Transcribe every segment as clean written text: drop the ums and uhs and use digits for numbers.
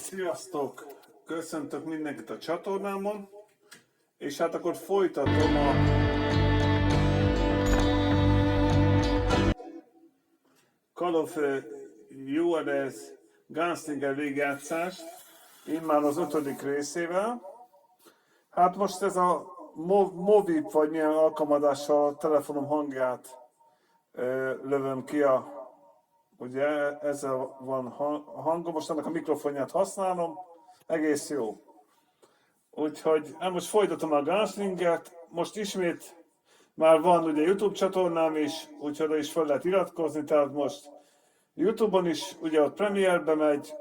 Sziasztok! Köszöntök mindenkit a csatornámon, és hát akkor folytatom a Call of Juarez Gunslinger végigjátszást, immár az 5. részével. Hát most ez a Movip vagy milyen alkalmazással a telefonom hangját lövöm ki ugye ezzel van a hangom, most ennek a mikrofonját használom, egész jó. Úgyhogy most folytatom a Gunslingert, most ismét már van ugye YouTube csatornám is, úgyhogy oda is fel lehet iratkozni, tehát most YouTube-on is ugye ott Premierbe megy,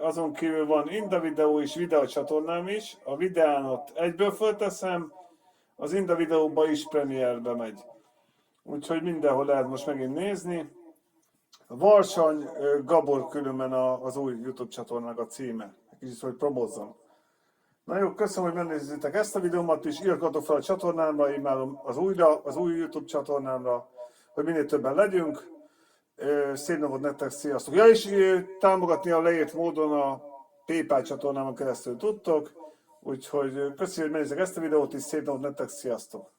azon kívül van Inda videó és videó csatornám is, a videón ott egyből fölteszem, az Inda videóba is Premierbe megy. Úgyhogy mindenhol lehet most megint nézni. Varsany Gabor különben az új YouTube csatornának a címe. Kicsit, hogy promózzam. Na jó, köszönöm, hogy megnézitek ezt a videómat is. Iratkozzatok fel a csatornámra, imádom az új YouTube csatornámra, hogy minél többen legyünk. Szép napot nektek, sziasztok! Ja, és támogatni a leírt módon a PayPal csatornámon keresztül tudtok. Úgyhogy köszönöm, hogy megnézitek ezt a videót is. Szép napot nektek, sziasztok!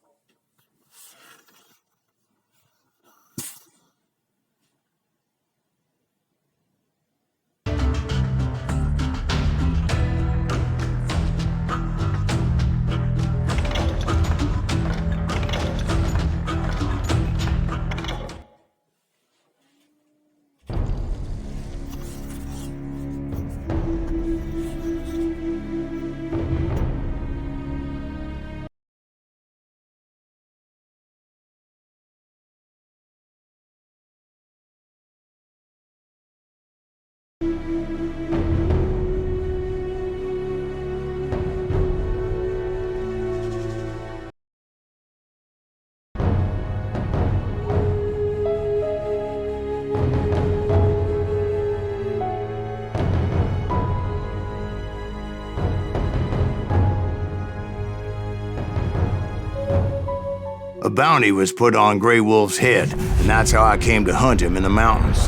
A bounty was put on Grey Wolf's head, and that's how I came to hunt him in the mountains.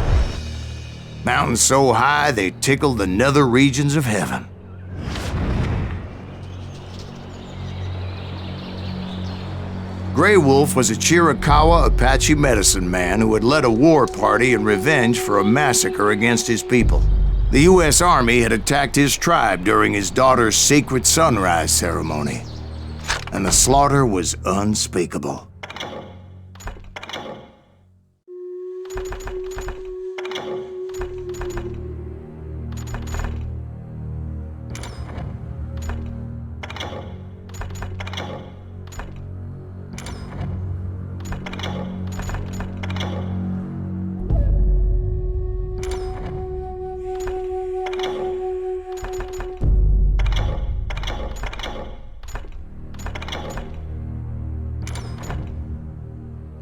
Mountains so high they tickled the nether regions of heaven. Grey Wolf was a Chiricahua Apache medicine man who had led a war party in revenge for a massacre against his people. The U.S. Army had attacked his tribe during his daughter's sacred sunrise ceremony, and the slaughter was unspeakable.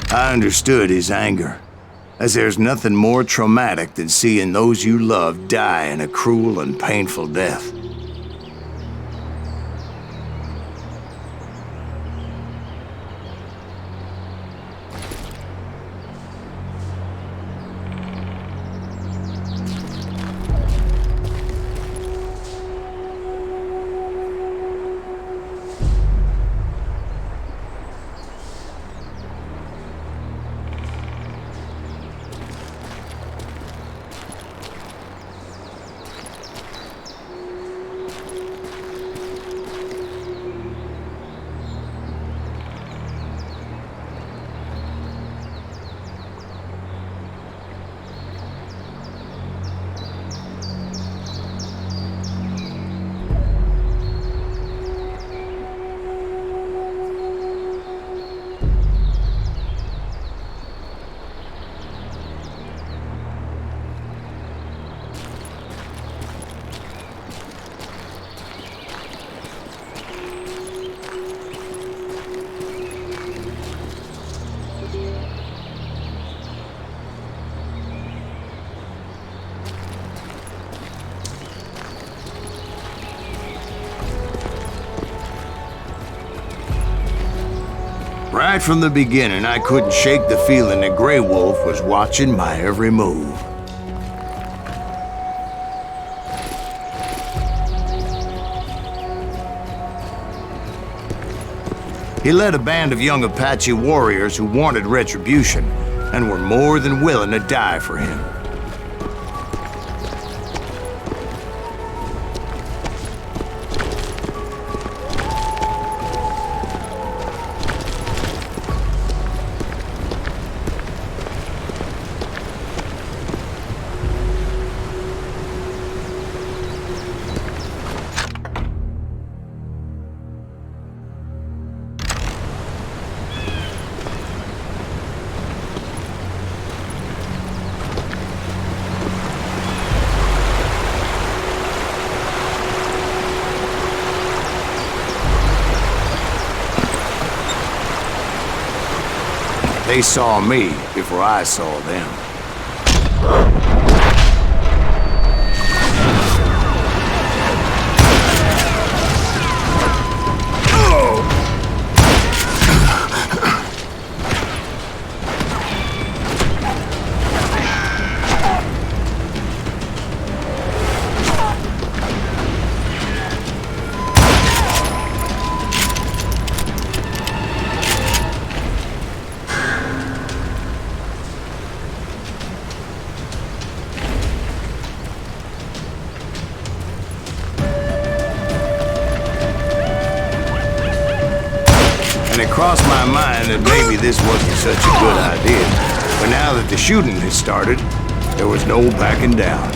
I understood his anger, as there's nothing more traumatic than seeing those you love die in a cruel and painful death. Right from the beginning, I couldn't shake the feeling that Grey Wolf was watching my every move. He led a band of young Apache warriors who wanted retribution and were more than willing to die for him. They saw me before I saw them. It crossed my mind that maybe this wasn't such a good idea. But now that the shooting had started, there was no backing down.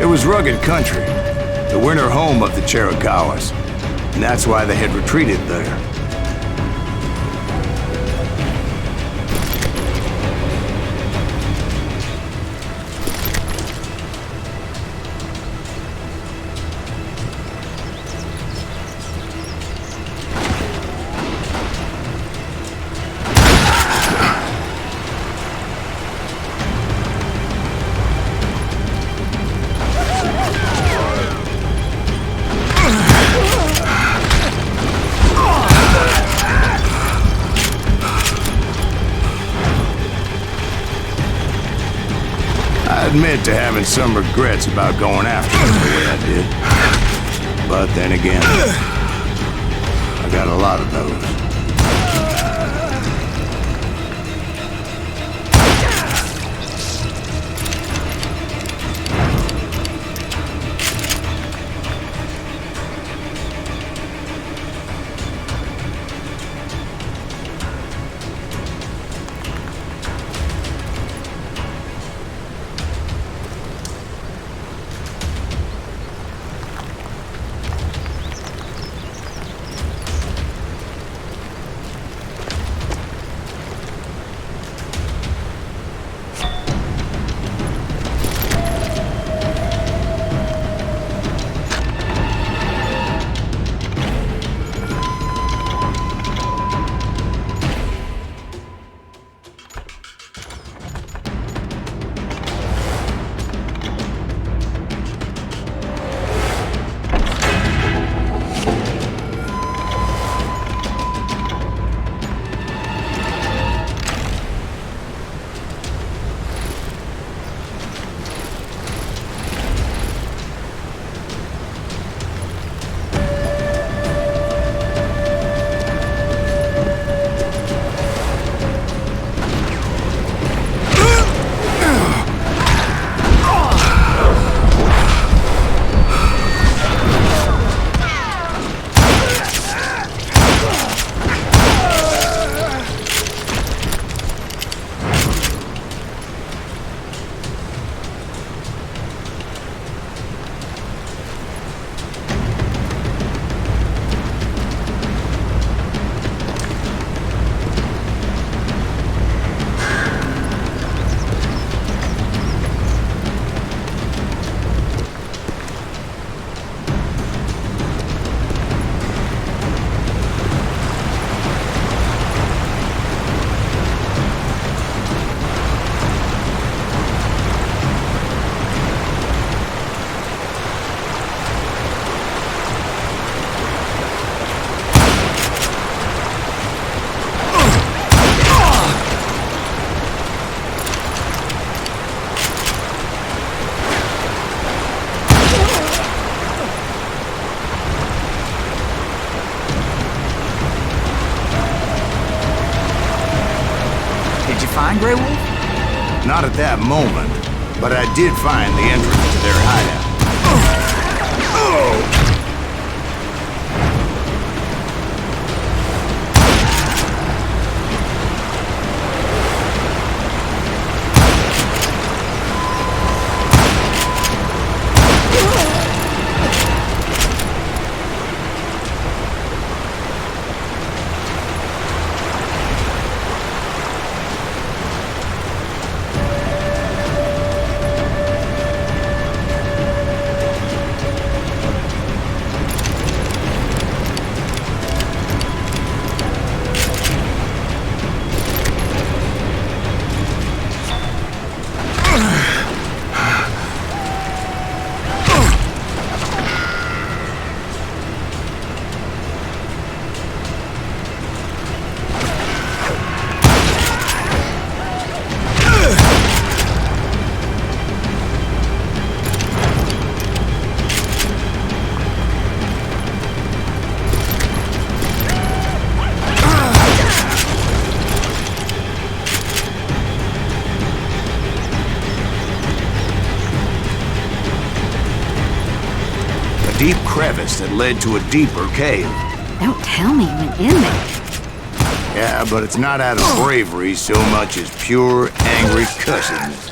It was rugged country, the winter home of the Chiricahuas, and that's why they had retreated there. I admit to having some regrets about going after him the way I did. But then again, I got a lot of those. Not at that moment, but I did find the entrance to their hideout. Deep crevice that led to a deeper cave. Don't tell me you went in there. Yeah, but it's not out of bravery so much as pure, angry cussedness.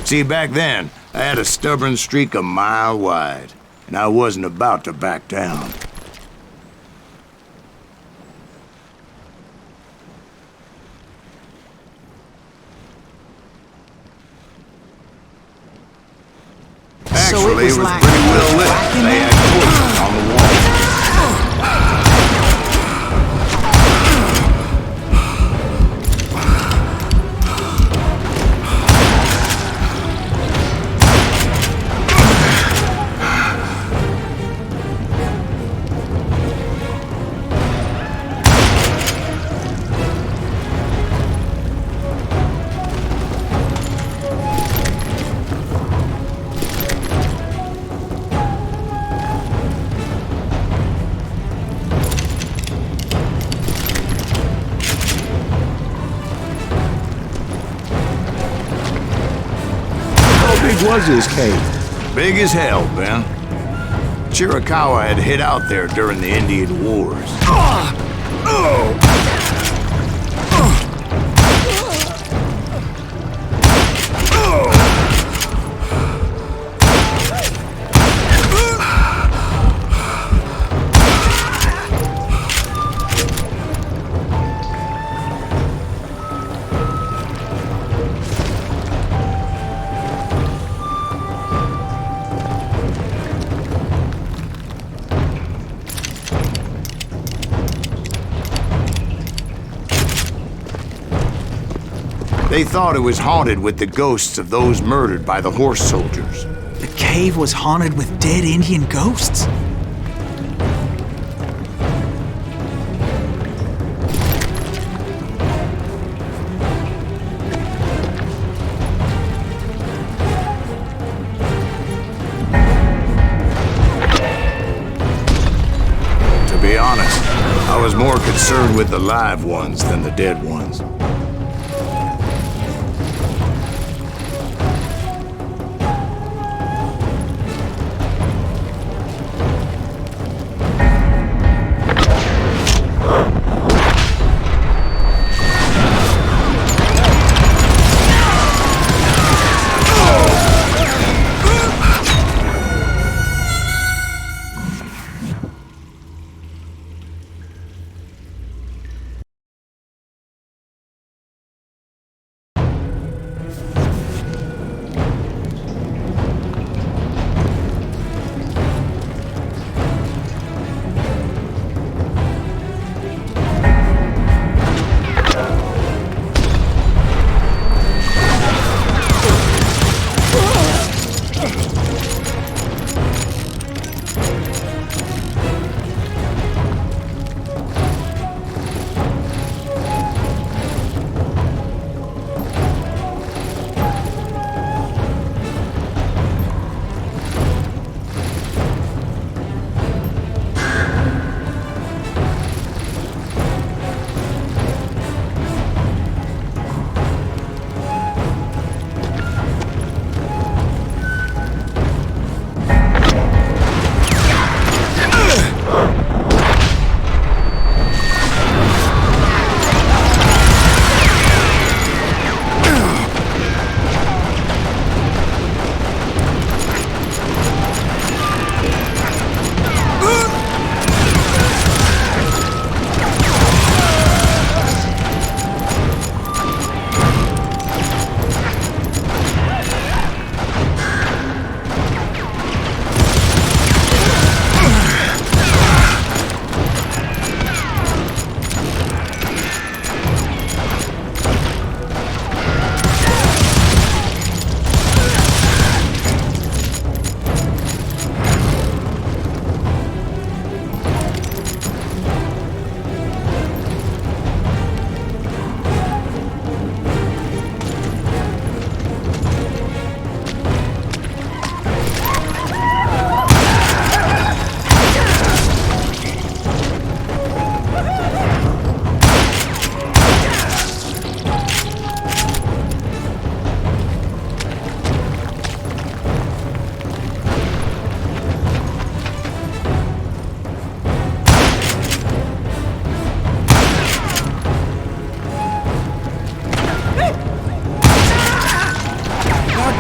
See, back then, I had a stubborn streak a mile wide, and I wasn't about to back down. Actually, it was like pretty well lit. They had torches on the wall. big was this cave? Big as hell, Ben. Chiricahua had hid out there during the Indian Wars. They thought it was haunted with the ghosts of those murdered by the horse soldiers. The cave was haunted with dead Indian ghosts? To be honest, I was more concerned with the live ones than the dead ones.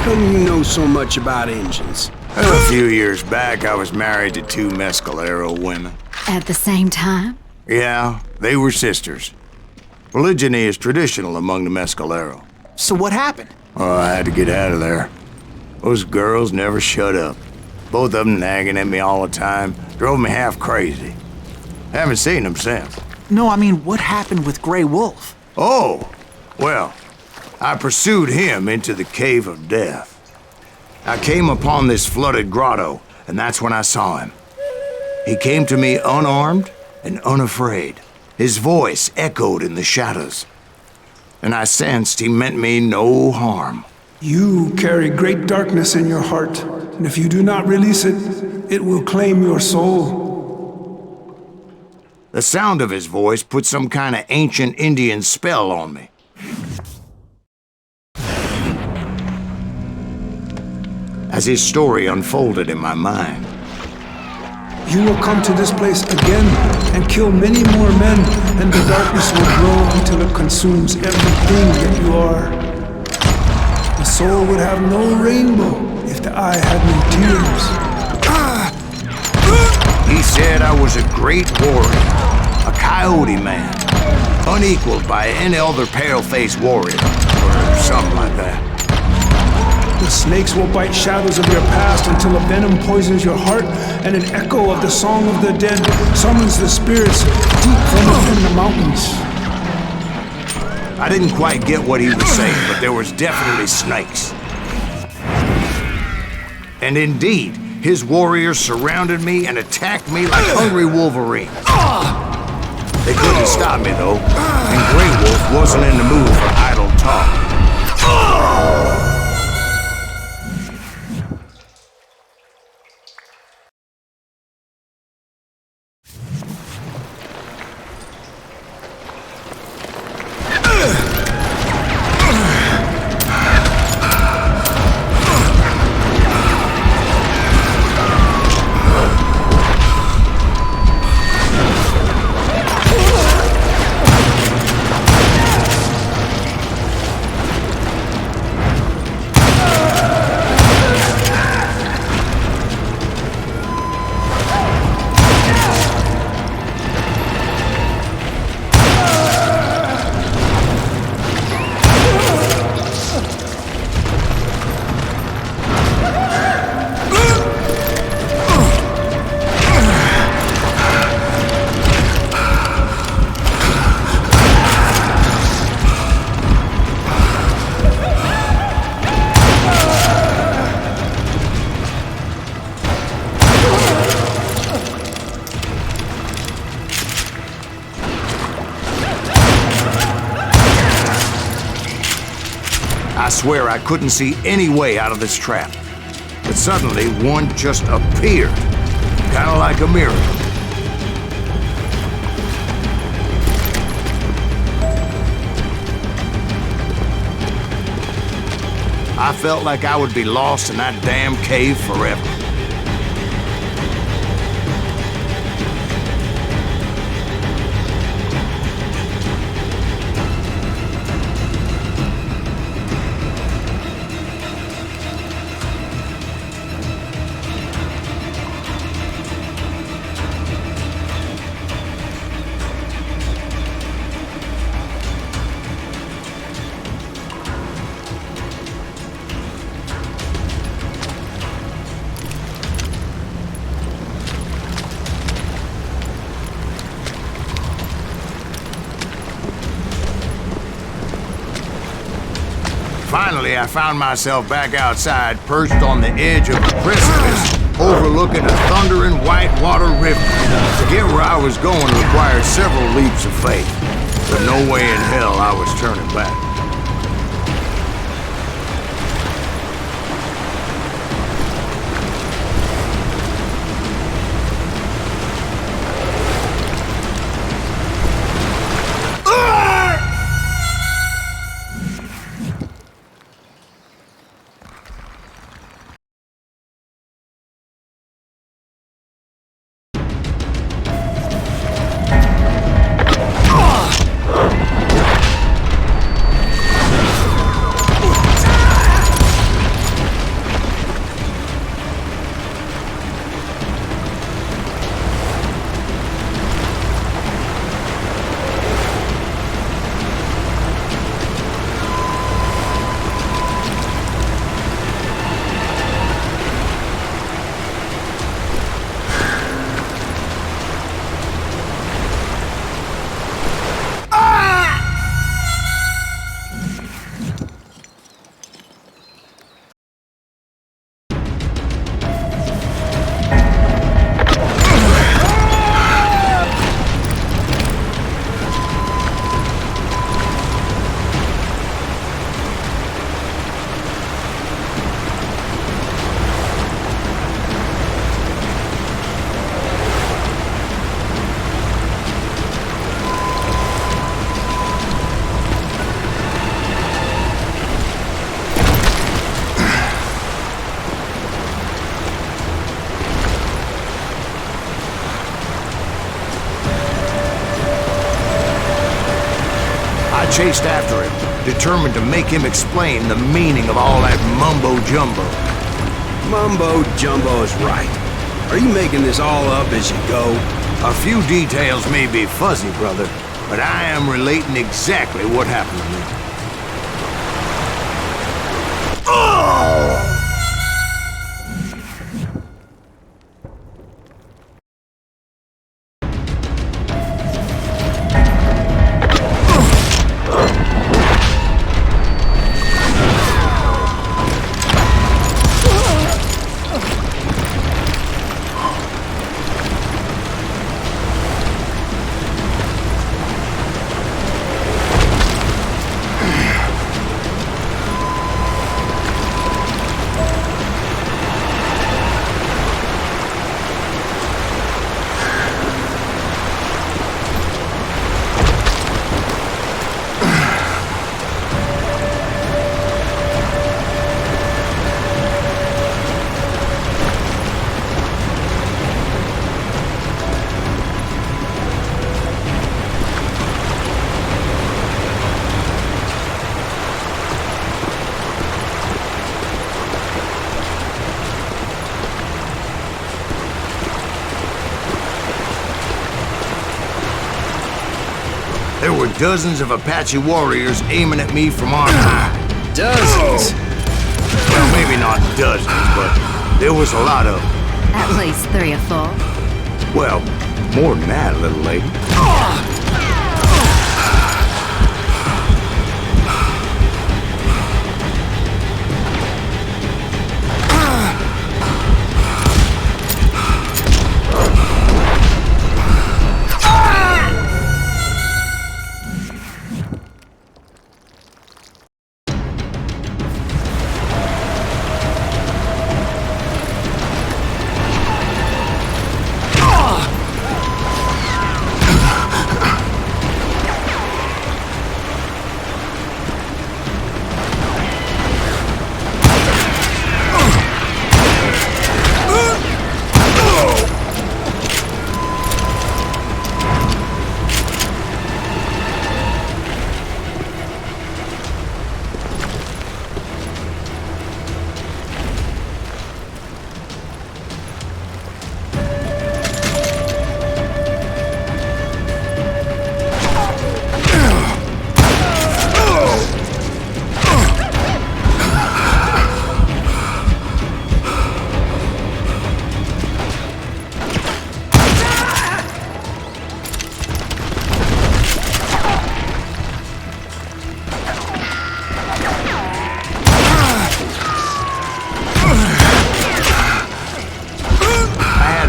come you know so much about engines? Well, a few years back, I was married to two Mescalero women. At the same time? Yeah, they were sisters. Polygyny is traditional among the Mescalero. So what happened? Oh, I had to get out of there. Those girls never shut up. Both of them nagging at me all the time. Drove me half crazy. Haven't seen them since. No, I mean, what happened with Grey Wolf? Oh, well, I pursued him into the Cave of Death. I came upon this flooded grotto, and that's when I saw him. He came to me unarmed and unafraid. His voice echoed in the shadows, and I sensed he meant me no harm. You carry great darkness in your heart, and if you do not release it, it will claim your soul. The sound of his voice put some kind of ancient Indian spell on me. as his story unfolded in my mind. You will come to this place again and kill many more men, and the darkness will grow until it consumes everything that you are. The soul would have no rainbow if the eye had no tears. He said I was a great warrior, a coyote man, unequaled by any other pale-faced warrior, or something like that. The snakes will bite shadows of your past until a venom poisons your heart, and an echo of the song of the dead summons the spirits deep from within the mountains. I didn't quite get what he was saying, but there was definitely snakes. And indeed, his warriors surrounded me and attacked me like hungry wolverines. They couldn't stop me, though, and Grey Wolf wasn't in the mood for idle talk. I swear I couldn't see any way out of this trap. But suddenly, one just appeared. Kind of like a miracle. I felt like I would be lost in that damn cave forever. Finally, I found myself back outside, perched on the edge of a precipice, overlooking a thundering whitewater river. To get where I was going required several leaps of faith, but no way in hell I was turning back. I chased after him, determined to make him explain the meaning of all that mumbo-jumbo. Mumbo-jumbo is right. Are you making this all up as you go? A few details may be fuzzy, brother, but I am relating exactly what happened to me. Oh! There were dozens of Apache warriors aiming at me from our side. Dozens? Well, maybe not dozens, but there was a lot of them. At least 3 or 4. Well, more than that, little lady.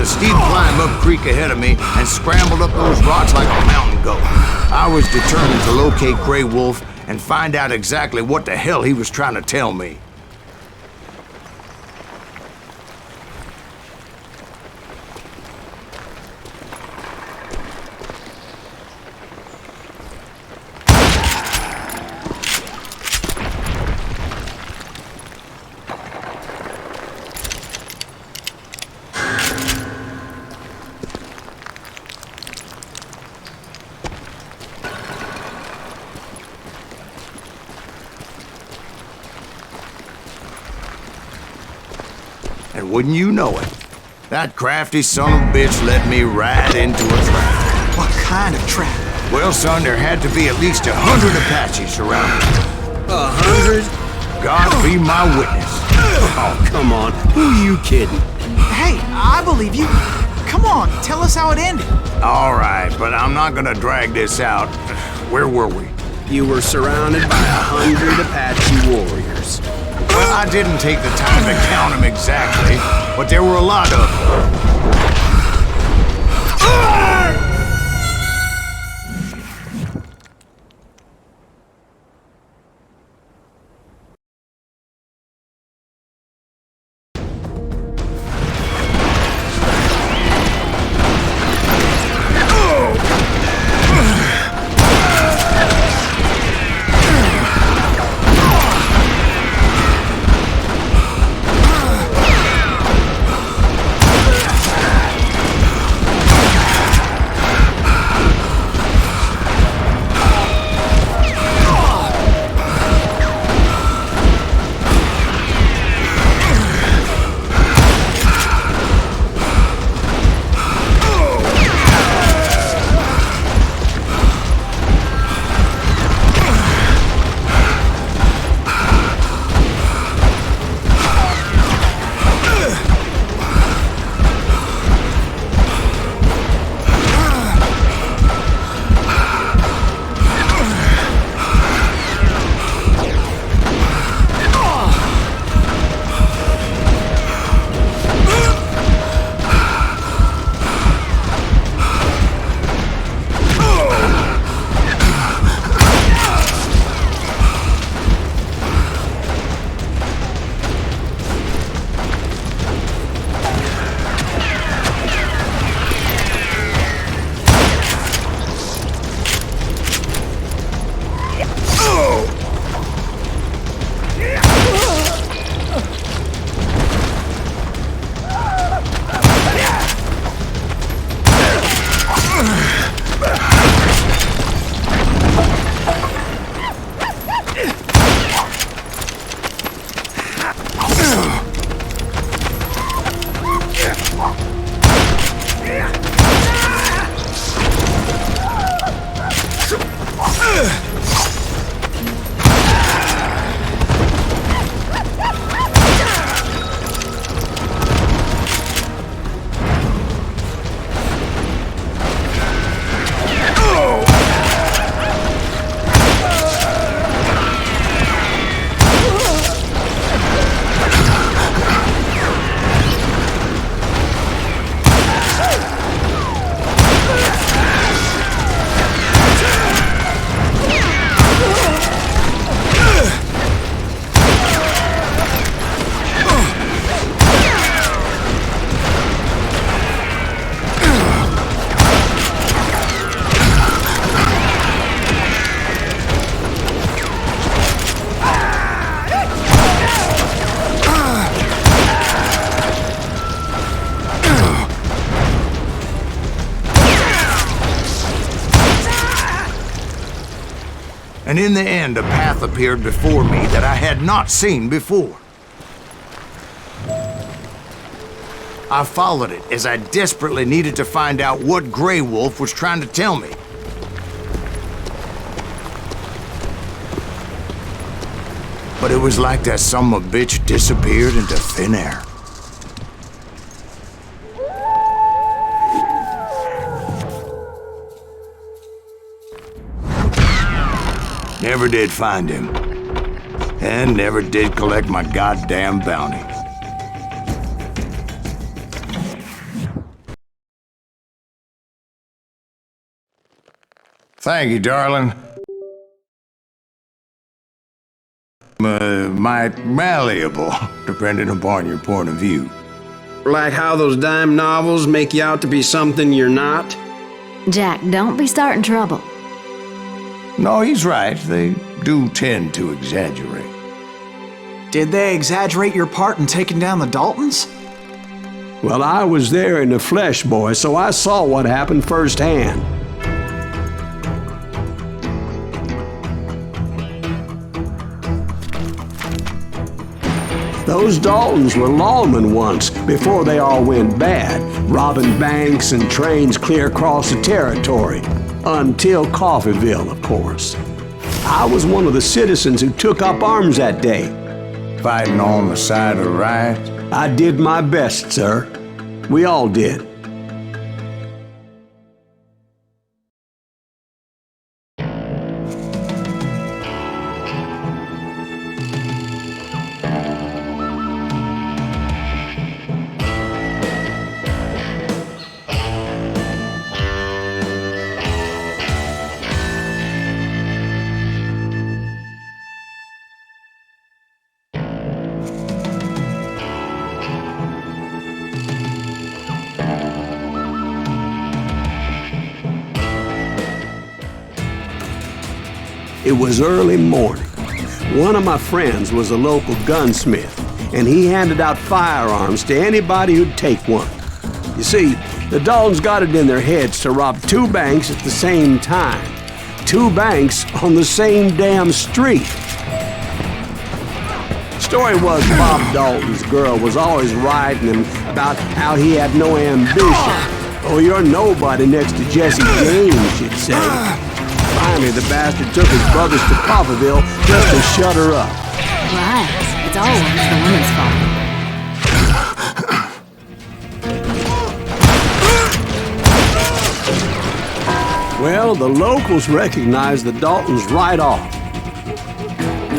Steep climb up creek ahead of me and scrambled up those rocks like a mountain goat. I was determined to locate Grey Wolf and find out exactly what the hell he was trying to tell me. And wouldn't you know it, that crafty son of a bitch led me right into a trap. What kind of trap? Well, son, there had to be at least 100 Apaches around me. 100? God be my witness. Oh, come on. Who are you kidding? Hey, I believe you. Come on, tell us how it ended. All right, but I'm not gonna drag this out. Where were we? You were surrounded by 100 Apache warriors. Well, I didn't take the time to count them exactly, but there were a lot of them. And in the end, a path appeared before me that I had not seen before. I followed it as I desperately needed to find out what Grey Wolf was trying to tell me. But it was like that son-of-a-bitch disappeared into thin air. Never did find him. And never did collect my goddamn bounty. Thank you, darling. Might malleable, depending upon your point of view. Like how those dime novels make you out to be something you're not? Jack, don't be starting trouble. No, he's right. They do tend to exaggerate. Did they exaggerate your part in taking down the Daltons? Well, I was there in the flesh, boy, so I saw what happened firsthand. Those Daltons were lawmen once, before they all went bad, robbing banks and trains clear across the territory. Until Coffeeville, of course. I was one of the citizens who took up arms that day. Fighting on the side of the right? I did my best, sir. We all did. It was early morning. One of my friends was a local gunsmith, and he handed out firearms to anybody who'd take one. You see, the Daltons got it in their heads to rob 2 banks at the same time. 2 banks on the same damn street. Story was Bob Dalton's girl was always writing him about how he had no ambition. Oh, you're nobody next to Jesse James, she'd say. Finally, the bastard took his brothers to Coffeeville just to shut her up. Right. It's always the woman's fault. Well, the locals recognized the Daltons right off.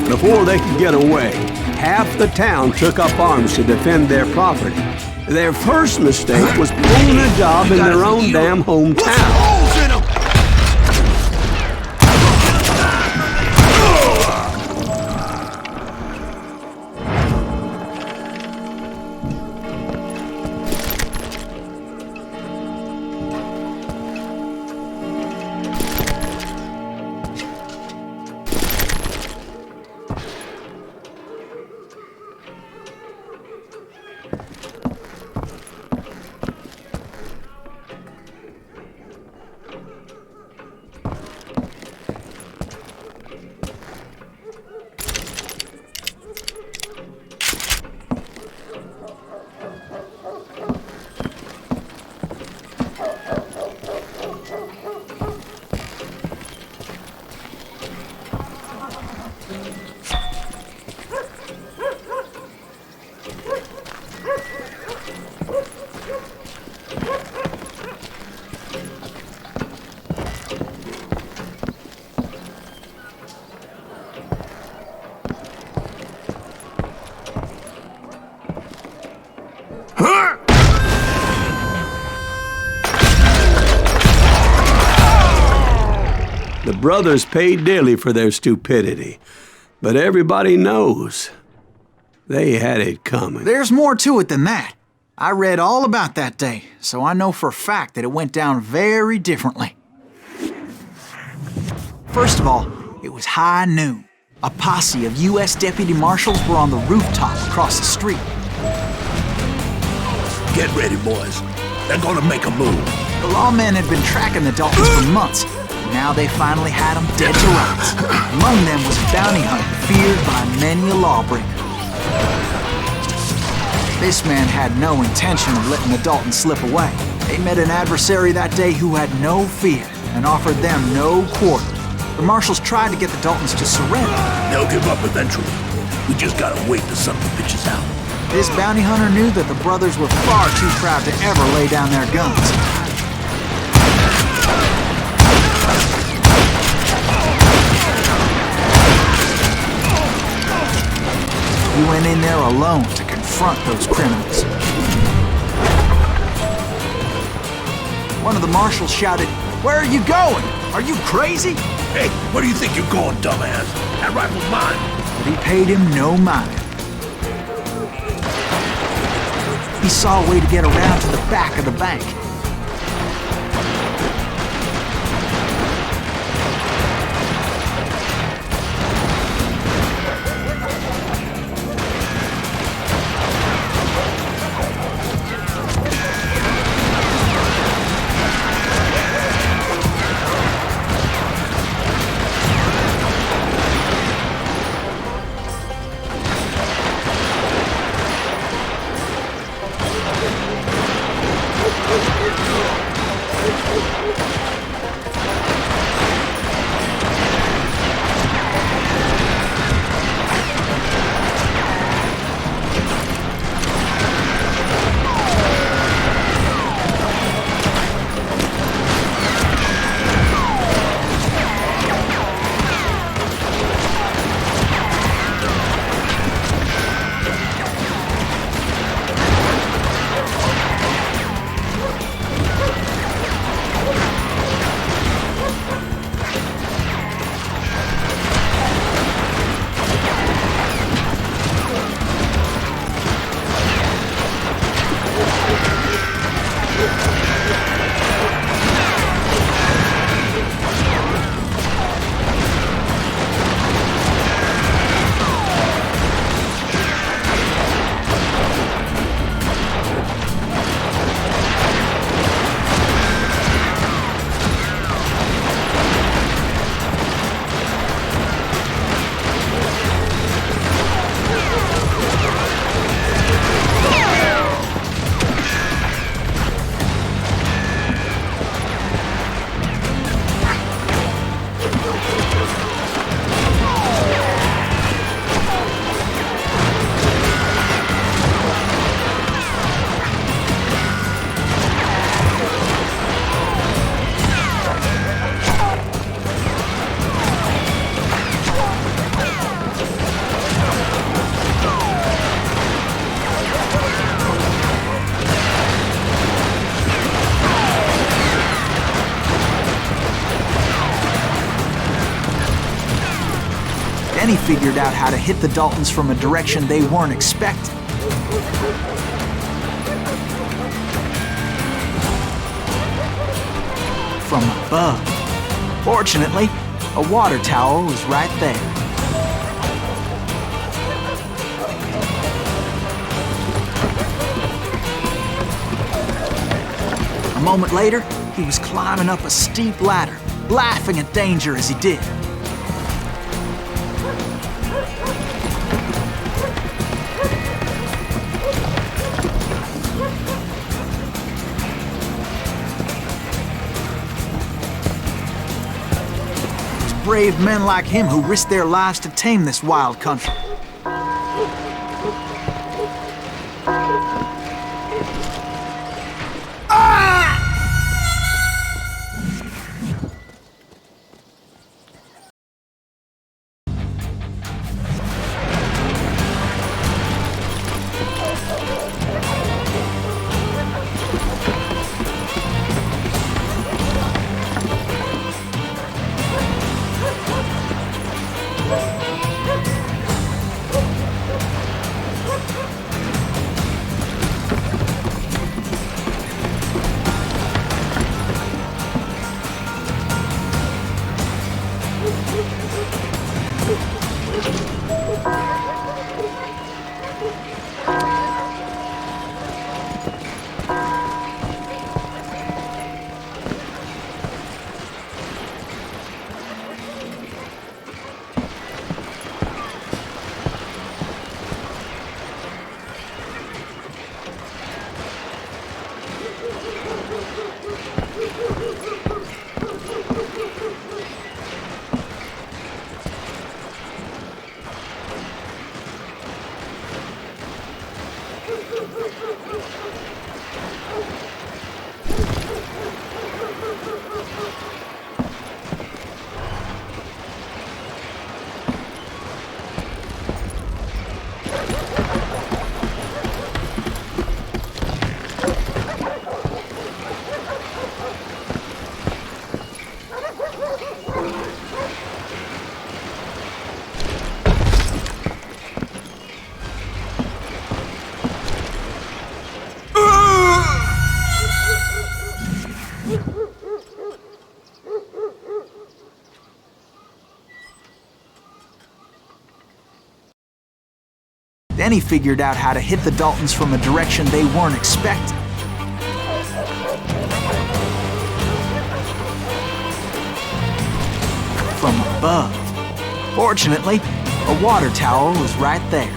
Before they could get away, half the town took up arms to defend their property. Their first mistake was pulling a job in their own damn hometown. The brothers paid dearly for their stupidity, but everybody knows they had it coming. There's more to it than that. I read all about that day, so I know for a fact that it went down very differently. First of all, it was high noon. A posse of U.S. deputy marshals were on the rooftop across the street. Get ready, boys. They're gonna make a move. The lawmen had been tracking the Daltons for months. Now they finally had them dead to rights. Among them was a bounty hunter feared by many a lawbreaker. This man had no intention of letting the Daltons slip away. They met an adversary that day who had no fear and offered them no quarter. The marshals tried to get the Daltons to surrender. They'll give up eventually. We just gotta wait till something bitches out. This bounty hunter knew that the brothers were far too proud to ever lay down their guns. He went in there alone to confront those criminals. One of the marshals shouted, "Where are you going? Are you crazy?" Hey, where do you think you're going, dumbass? That rifle's mine. But he paid him no mind. He saw a way to get around to the back of the bank. Then he figured out how to hit the Daltons from a direction they weren't expecting. From above. Fortunately, a water tower was right there. A moment later, he was climbing up a steep ladder, laughing at danger as he did. Brave men like him who risked their lives to tame this wild country. Then he figured out how to hit the Daltons from a direction they weren't expecting. From above. Fortunately, a water tower was right there.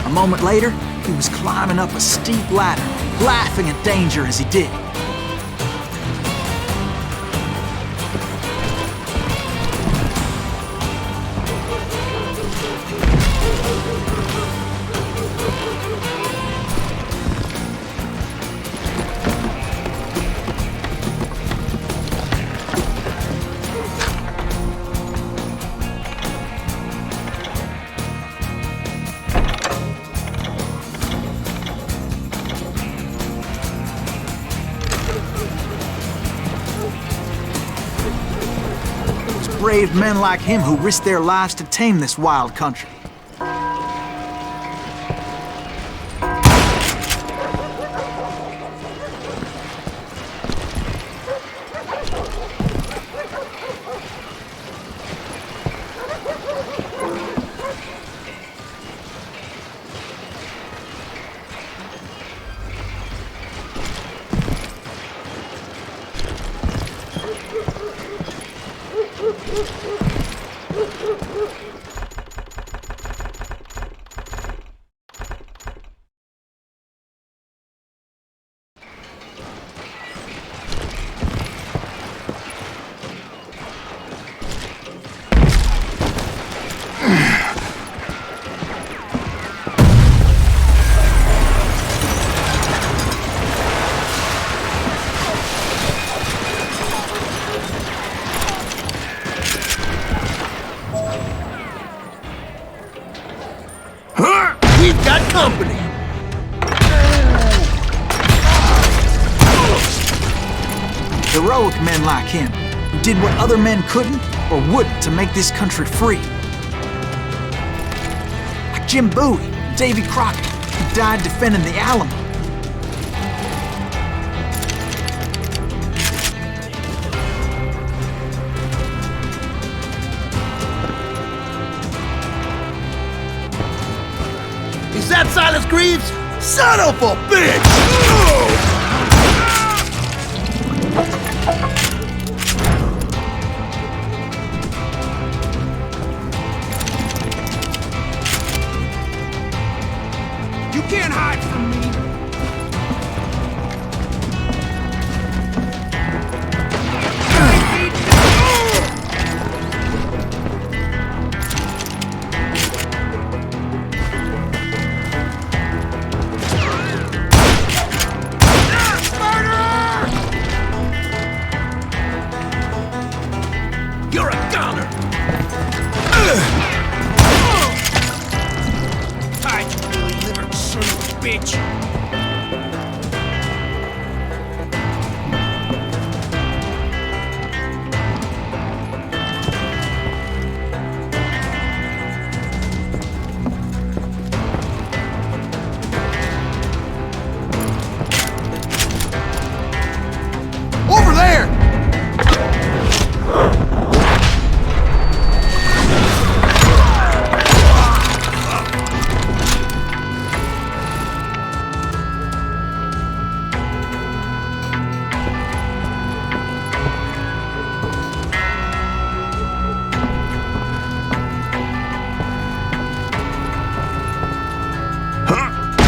A moment later, he was climbing up a steep ladder, laughing at danger as he did. Brave men like him who risked their lives to tame this wild country. We've got company. Heroic men like him, who did what other men couldn't or wouldn't to make this country free. Like Jim Bowie and Davy Crockett, who died defending the Alamo. Is that Silas Greaves? Son of a bitch! Oh! You can't hide from me. You're a goner! Hide, you blue-livered son of a bitch. Over there!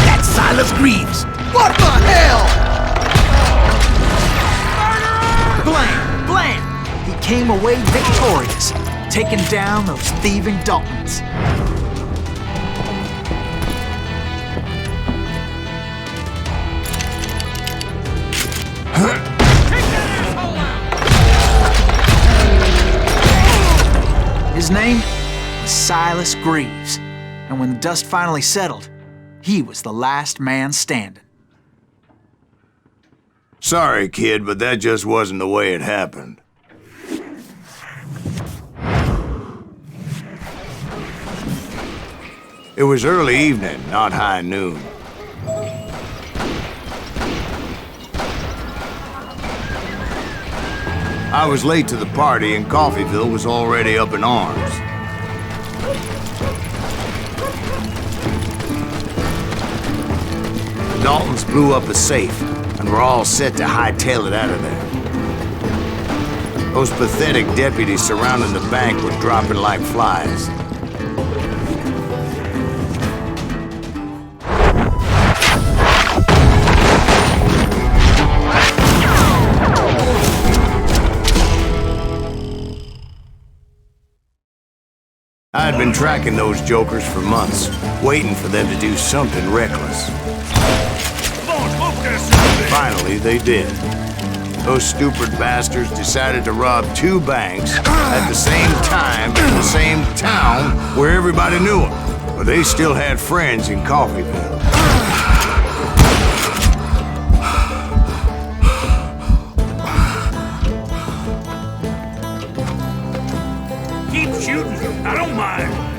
That's Silas Greaves! What the hell? Blam! Blam! He came away victorious, taking down those thieving Daltons. His name was Silas Greaves, and when the dust finally settled, he was the last man standing. Sorry, kid, but that just wasn't the way it happened. It was early evening, not high noon. I was late to the party and Coffeyville was already up in arms. The Daltons blew up a safe and were all set to hightail it out of there. Those pathetic deputies surrounding the bank were dropping like flies. I had been tracking those jokers for months, waiting for them to do something reckless. Finally, they did. Those stupid bastards decided to rob 2 banks at the same time in the same town where everybody knew them. But they still had friends in Coffeyville. Keep shooting. I don't mind.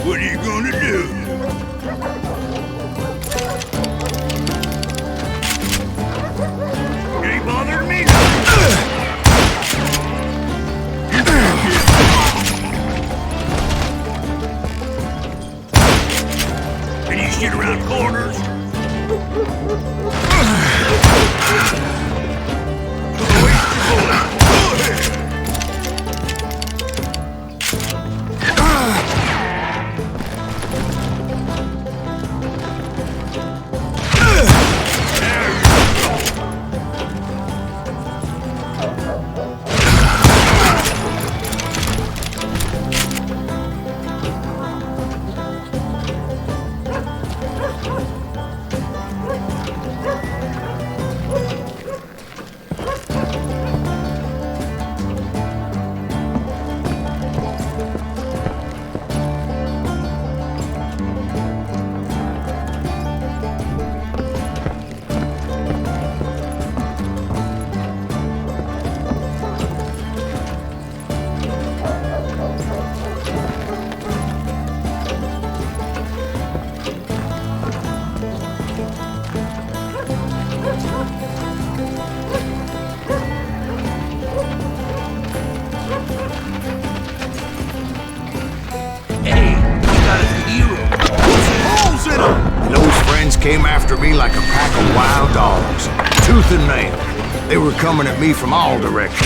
What are you gonna do? You ain't bothering me. Can you shoot around corners? Came after me like a pack of wild dogs, tooth and nail. They were coming at me from all directions.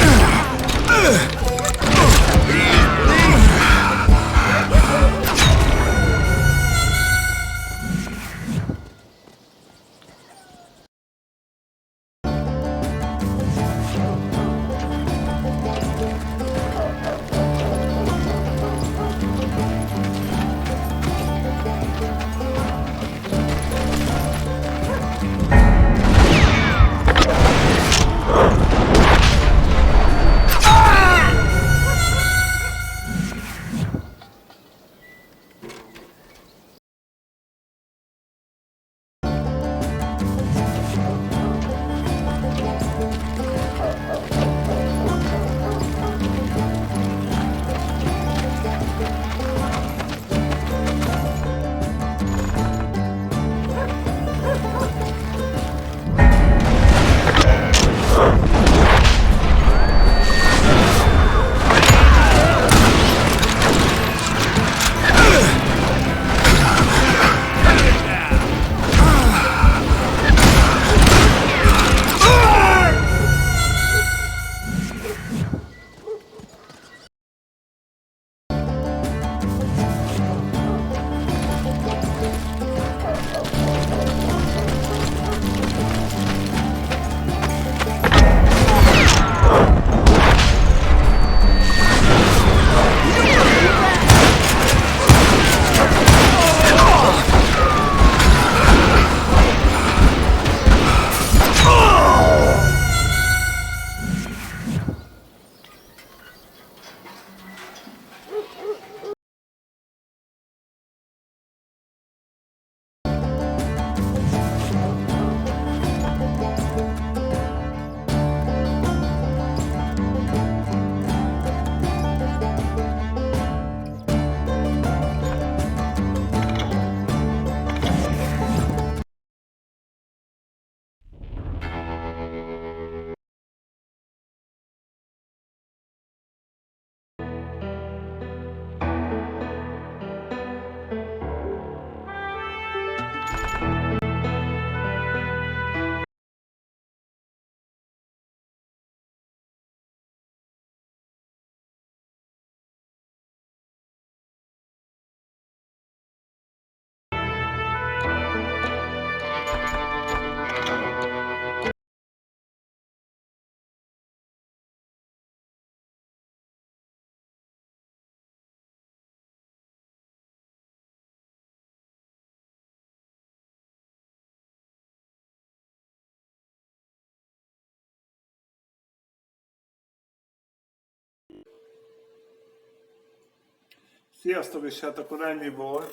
Sziasztok, és hát akkor ennyi volt.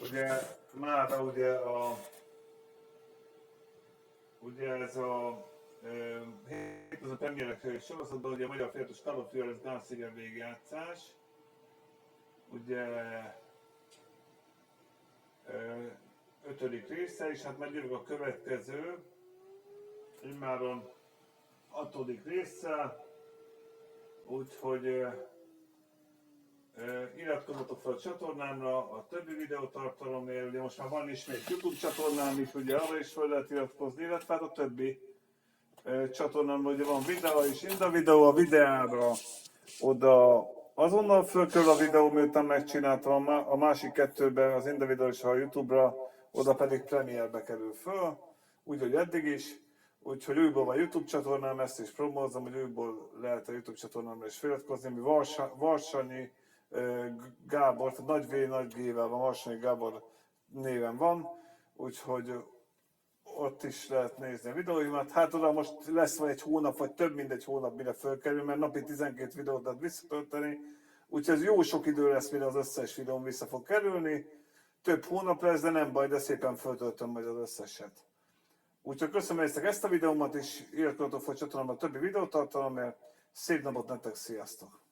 Ugye mára ugye ez a Hétköznapi Premierek sorozatban ugye a Magyar Feliratos Juarez Gunslinger végigjátszás. Ugye 5. része, és hát megjövök a következő, immáron 6. része, úgyhogy iratkozzatok fel a csatornámra, a többi videótartalomért, ugye most már van ismét YouTube csatornám is, ugye arra is fel lehet iratkozni, illetve a többi csatornámra ugye van videó is, a videó a videára, oda azonnal fölkerül a videó, miután megcsináltam, a másik kettőben, az Inda videó és a YouTube-ra, oda pedig Premierbe kerül föl, úgyhogy eddig is. Úgyhogy újból van YouTube csatornám, ezt is promózom, hogy újból lehet a YouTube csatornámra is feliratkozni, ami Varsanyi Gábor, tehát nagy V, nagy G-vel van, Varsanyi Gábor néven van, úgyhogy ott is lehet nézni a videóimat. Hát oda most lesz vagy egy hónap, vagy több mint egy hónap, mire fölkerül, mert napi 12 videót lehet visszatölteni, úgyhogy ez jó sok idő lesz, mire az összes videóm vissza fog kerülni. Több hónap lesz, de nem baj, de szépen föltöltöm majd az összeset. Úgyhogy köszönöm, hogy ezt a videómat, és iratkozzatok fel a csatornámra a többi videótartalomért. Szép napot nektek, sziasztok!